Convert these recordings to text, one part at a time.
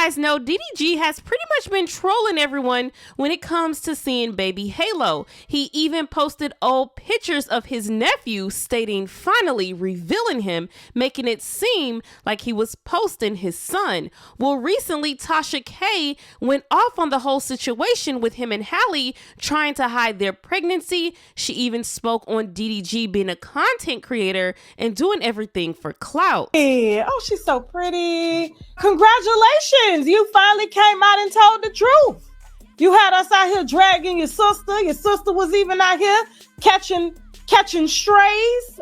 guys know, DDG has pretty much been trolling everyone when it comes to seeing baby Halo. He even posted old pictures of his nephew stating finally revealing him, making it seem like he was posting his son. Well, recently Tasha K went off on the whole situation with him and Halle trying to hide their pregnancy. She even spoke on DDG being a content creator and doing everything for clout. Hey, oh, she's so pretty. Congratulations. You finally came out and told the truth. You had us out here dragging your sister. Your sister was even out here catching strays.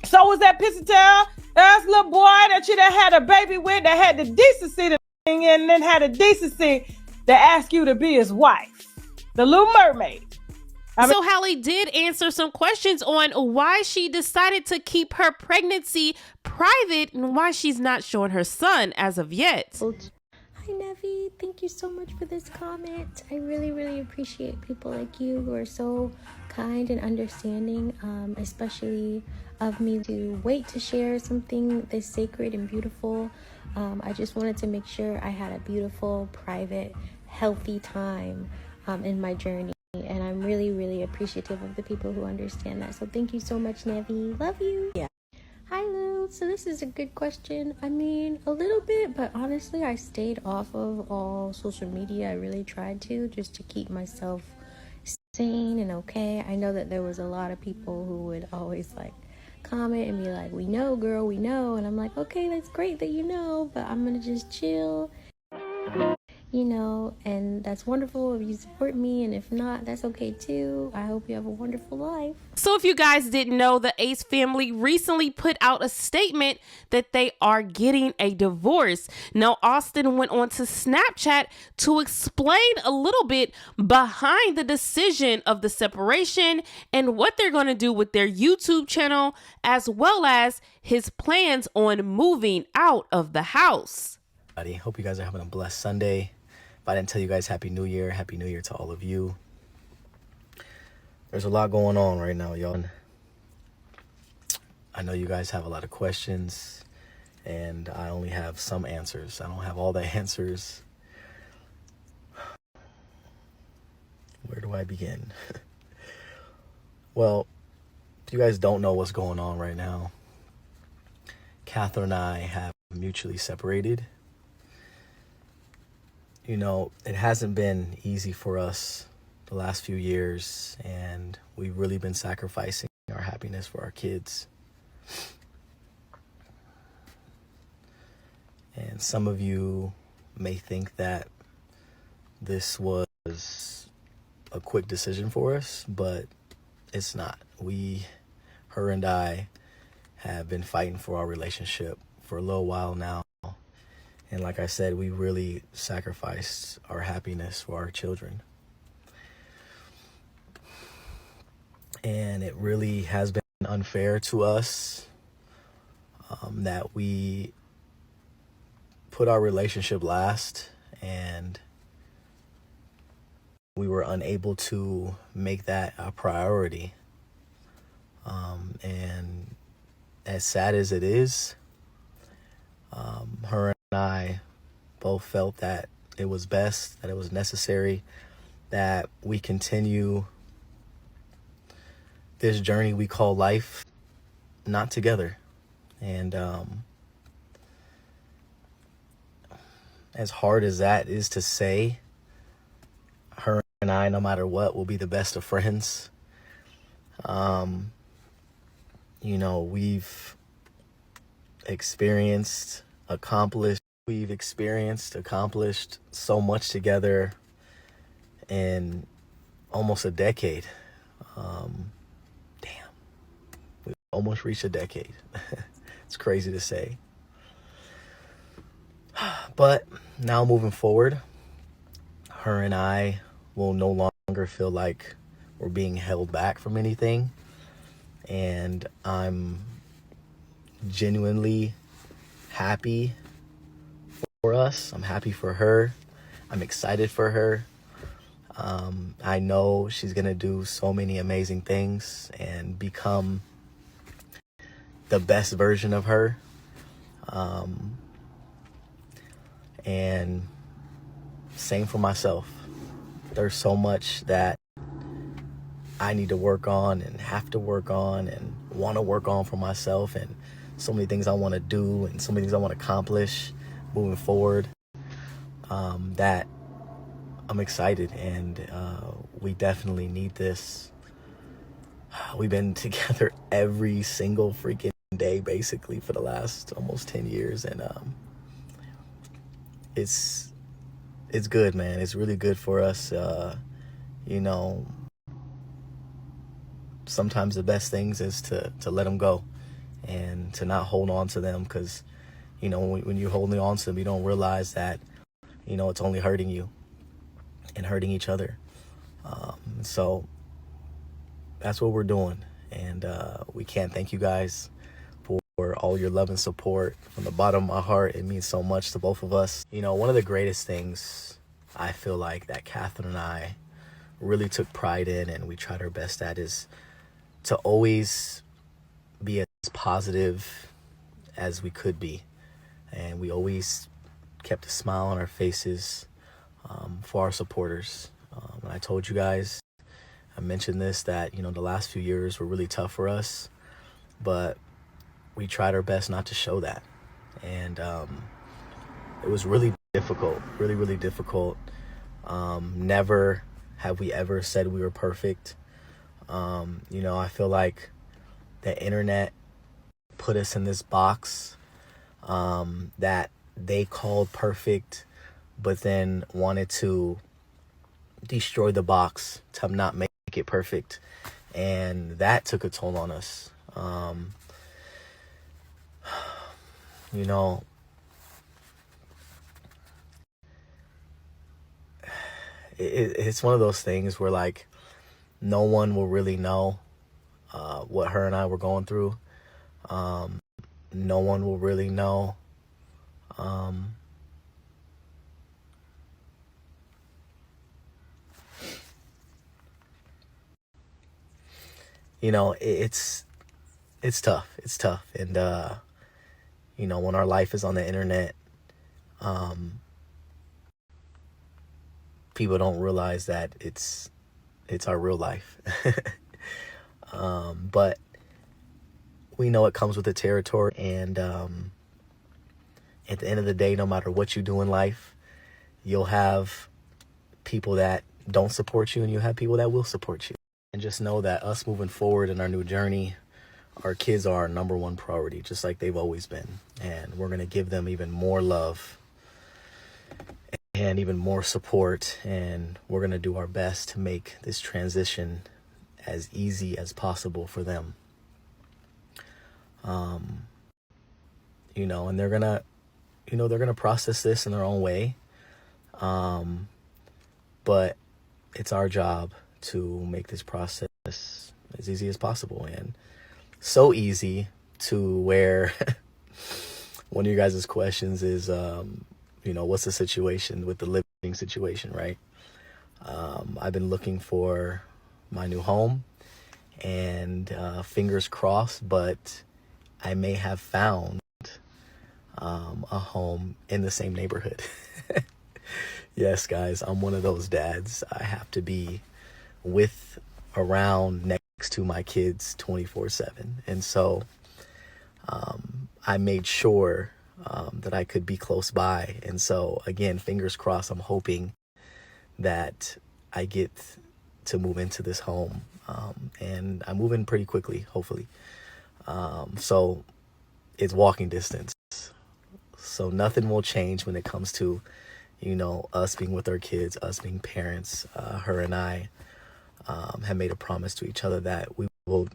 So was that pissy tail ass little boy that you done had a baby with that had the decency to and then had the decency to ask you to be his wife. The Little Mermaid. So Halle did answer some questions on why she decided to keep her pregnancy private and why she's not showing her son as of yet. Hi Nevi, thank you so much for this comment. I really appreciate people like you who are so kind and understanding, especially of me to wait to share something this sacred and beautiful. I just wanted to make sure I had a beautiful, private, healthy time in my journey. And I'm really appreciative of the people who understand that. So thank you so much, Nevi. Love you. Yeah. Hi, Lou. So this is a good question. I mean, a little bit, but honestly, I stayed off of all social media. I really tried to, just to keep myself sane and okay. I know that there was a lot of people who would always like comment and be like, we know, girl, we know. And I'm like, okay, that's great that you know, but I'm going to just chill. You know, and that's wonderful if you support me, and if not, that's okay too. I hope you have a wonderful life. So if you guys didn't know, the Ace family recently put out a statement that they are getting a divorce. Now, Austin went on to Snapchat to explain a little bit behind the decision of the separation and what they're going to do with their YouTube channel, as well as his plans on moving out of the house. Hope you guys are having a blessed Sunday. If I didn't tell you guys Happy New Year to all of you. There's a lot going on right now, y'all. I know you guys have a lot of questions, and I only have some answers. I don't have all the answers. Where do I begin? Well, if you guys don't know what's going on right now, Catherine and I have mutually separated. You know, it hasn't been easy for us the last few years, and we've really been sacrificing our happiness for our kids. And some of you may think that this was a quick decision for us, but it's not. Her and I have been fighting for our relationship for a little while now. And like I said, we really sacrificed our happiness for our children. And it really has been unfair to us that we put our relationship last and we were unable to make that a priority. And as sad as it is, her and I both felt that it was best, that it was necessary, that we continue this journey we call life not together. And as hard as that is to say, her and I, no matter what, will be the best of friends. You know, we've accomplished so much together in almost a decade. Damn, we almost reached a decade. It's crazy to say. But now moving forward, her and I will no longer feel like we're being held back from anything. And I'm genuinely happy for us. I'm happy for her. I'm excited for her. I know she's gonna do so many amazing things and become the best version of her. And same for myself. There's so much that I need to work on and have to work on and want to work on for myself, and so many things I want to do and so many things I want to accomplish moving forward, that I'm excited, and we definitely need this. We've been together every single freaking day basically for the last almost 10 years, and it's good, man. It's really good for us. You know, sometimes the best things is to let them go and to not hold on to them, because, you know, when you're holding on to them, you don't realize that, you know, it's only hurting you and hurting each other. So that's what we're doing, and we can't thank you guys for all your love and support from the bottom of my heart. It means so much to both of us. You know, one of the greatest things I feel like that Catherine and I really took pride in, and we tried our best at, is to always be as positive as we could be. And we always kept a smile on our faces for our supporters. And I told you guys, I mentioned this, that, you know, the last few years were really tough for us, but we tried our best not to show that. And it was really difficult, really, really difficult. Never have we ever said we were perfect. You know, I feel like the internet put us in this box that they called perfect, but then wanted to destroy the box to not make it perfect. And that took a toll on us. You know, it's one of those things where, like, no one will really know what her and I were going through. No one will really know you know, it's tough. It's tough. And you know, when our life is on the internet, people don't realize that it's our real life. But we know it comes with the territory, and at the end of the day, no matter what you do in life, you'll have people that don't support you, and you'll have people that will support you. And just know that us moving forward in our new journey, our kids are our number one priority, just like they've always been. And we're going to give them even more love and even more support. And we're going to do our best to make this transition as easy as possible for them. You know, and they're going to process this in their own way. But it's our job to make this process as easy as possible, and so easy to where one of you guys' questions is, you know, what's the situation with the living situation, right? I've been looking for my new home, and fingers crossed, but I may have found a home in the same neighborhood. Yes, guys, I'm one of those dads. I have to be around next to my kids 24/7. And so I made sure that I could be close by. And so, again, fingers crossed, I'm hoping that I get to move into this home. And I move in pretty quickly, hopefully. So it's walking distance. So nothing will change when it comes to, you know, us being with our kids, us being parents. Her and I have made a promise to each other that we will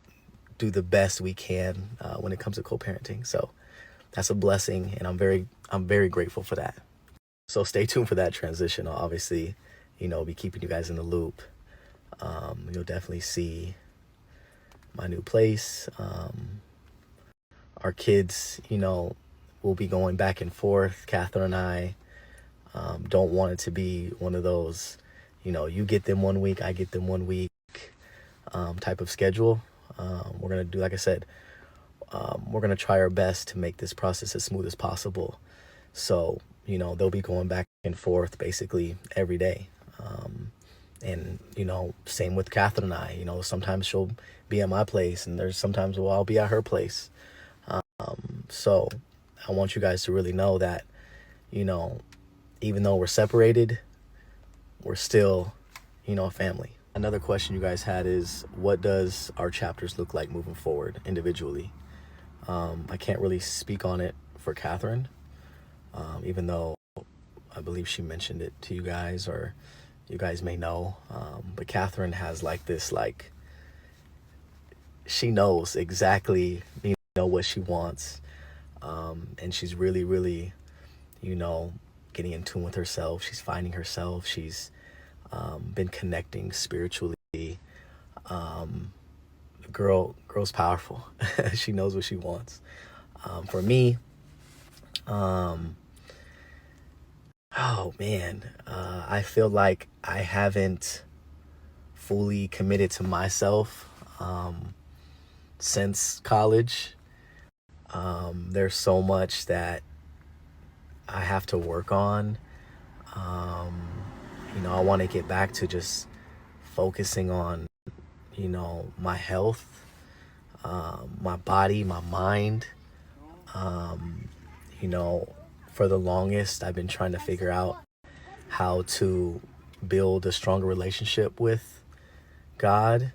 do the best we can when it comes to co-parenting. So that's a blessing, and I'm very grateful for that. So stay tuned for that transition. I'll obviously, you know, be keeping you guys in the loop. You'll definitely see my new place. Our kids, you know, will be going back and forth. Catherine and I don't want it to be one of those, you know, you get them 1 week, I get them 1 week type of schedule. We're going to do, like I said, we're going to try our best to make this process as smooth as possible. So, you know, they'll be going back and forth basically every day. And, you know, same with Catherine and I. You know, sometimes she'll be at my place, and there's sometimes I'll be at her place. So I want you guys to really know that, you know, even though we're separated, we're still, you know, a family. Another question you guys had is, what does our chapters look like moving forward individually? I can't really speak on it for Catherine, even though I believe she mentioned it to you guys, or you guys may know. But Catherine has like this, like, she knows exactly, you know, what she wants. And she's really, really, you know, getting in tune with herself. She's finding herself. She's been connecting spiritually. Girl's powerful. She knows what she wants. For me, oh man, I feel like I haven't fully committed to myself since college. There's so much that I have to work on. You know, I want to get back to just focusing on, you know, my health, my body, my mind. You know, for the longest, I've been trying to figure out how to build a stronger relationship with God.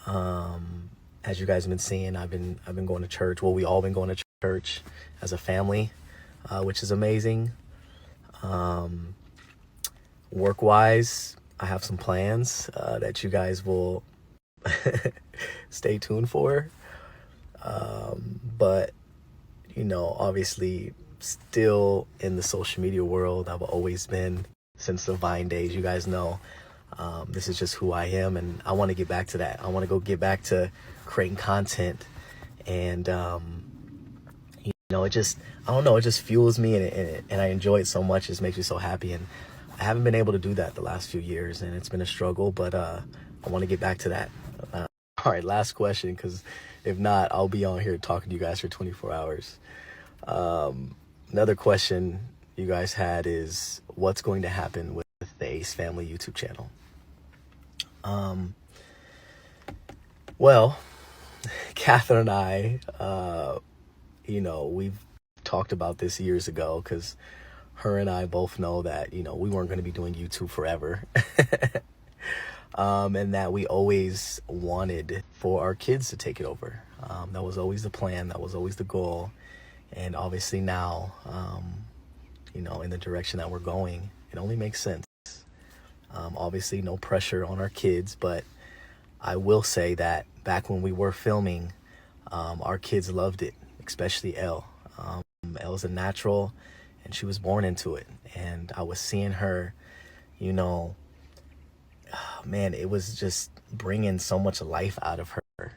As you guys have been seeing, I've been going to church. Well, we all been going to church as a family, which is amazing. Work-wise, I have some plans that you guys will stay tuned for. But, you know, obviously still in the social media world. I've always been since the Vine days. You guys know this is just who I am, and I want to get back to that. I want to go get back to creating content, and you know, it just, I don't know, it just fuels me, and I enjoy it so much. It just makes me so happy, and I haven't been able to do that the last few years, and it's been a struggle, but I want to get back to that. All right, last question, because if not, I'll be on here talking to you guys for 24 hours. Another question you guys had is, what's going to happen with the Ace Family YouTube channel? Well, Catherine and I, you know, we've talked about this years ago, because her and I both know that, you know, we weren't going to be doing YouTube forever. And that we always wanted for our kids to take it over. That was always the plan. That was always the goal. And obviously now, you know, in the direction that we're going, it only makes sense. Obviously no pressure on our kids, but I will say that back when we were filming, our kids loved it, especially Elle. Elle's a natural, and she was born into it. And I was seeing her, you know, man, it was just bringing so much life out of her.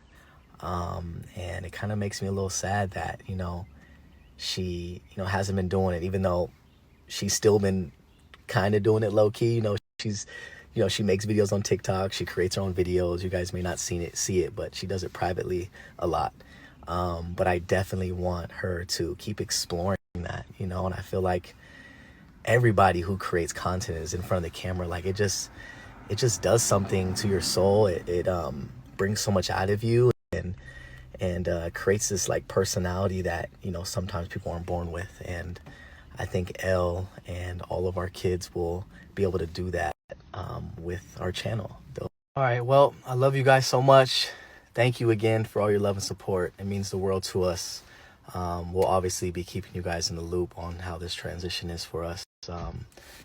And it kind of makes me a little sad that, you know, she, you know, hasn't been doing it, even though she's still been kind of doing it low key. You know, she's, you know, she makes videos on TikTok. She creates her own videos. You guys may not see it, but she does it privately a lot. But I definitely want her to keep exploring that, you know, and I feel like everybody who creates content is in front of the camera. Like, it just does something to your soul. It brings so much out of you, and creates this like personality that, you know, sometimes people aren't born with. And I think Elle and all of our kids will be able to do that with our channel. All right, well, I love you guys so much. Thank you again for all your love and support. It means the world to us. We'll obviously be keeping you guys in the loop on how this transition is for us.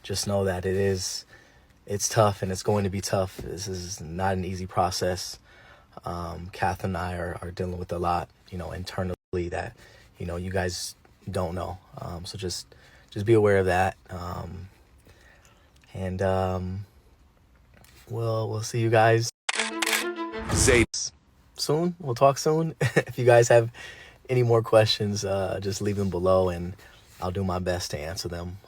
Just know that it's tough, and it's going to be tough. This is not an easy process. Catherine and I are dealing with a lot, you know, internally that, you know, you guys don't know. So just be aware of that. And we'll see you guys soon. We'll talk soon. If you guys have any more questions, just leave them below, and I'll do my best to answer them.